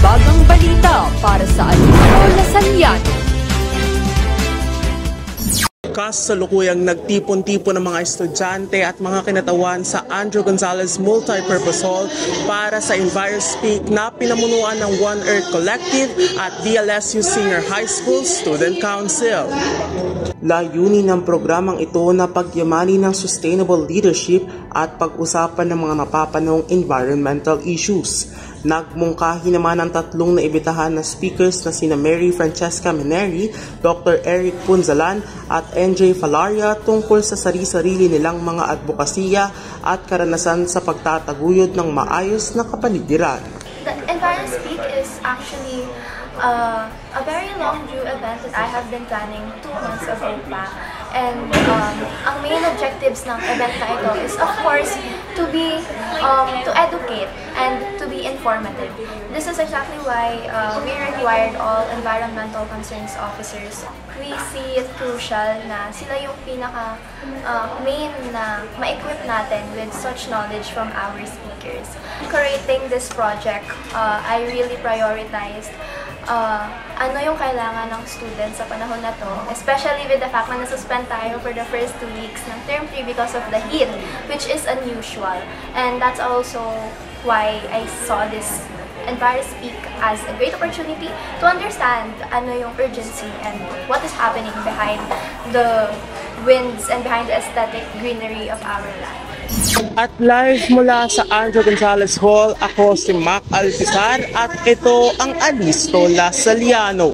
Bagang balita para sa Alisto Lasalyan. Kasalukuyang nagtipon-tipon ng mga estudyante at mga kinatawan sa Andrew Gonzalez Multipurpose Hall para sa EnviroSpeak na pinamunuan ng One Earth Collective at DLSU Senior High School Student Council. Layunin ng programang ito na pagyamanin ng sustainable leadership at pag-usapan ng mga napapanahong environmental issues. Nagmungkahi naman ang tatlong naibitahan na speakers na sina Mary Francesca Meneri, Dr. Eric Punzalan at NJ Falaria tungkol sa sarili-sarili nilang mga advokasya at karanasan sa pagtataguyod ng maayos na kapaligiran. The EnviroSpeak is actually a very long due event that I have been planning 2 months ago pa. And ang main objectives ng event na ito is of course to educate and to be informative. This is exactly why we required all environmental concerns officers. We see it crucial na sila yung pinaka main na ma-equip natin with such knowledge from our speakers. Creating this project, I really prioritized ano yung kailangan ng students sa panahon na to, especially with the fact na nasuspend tayo for the first 2 weeks ng term 3 because of the heat, which is unusual. And that's also why I saw this EnviroSpeak as a great opportunity to understand ano yung urgency and what is happening behind the winds and behind the aesthetic greenery of our land. At live mula sa Andrew Gonzalez Hall, ako si Mac Alpizar at ito ang Alisto Lasaliano.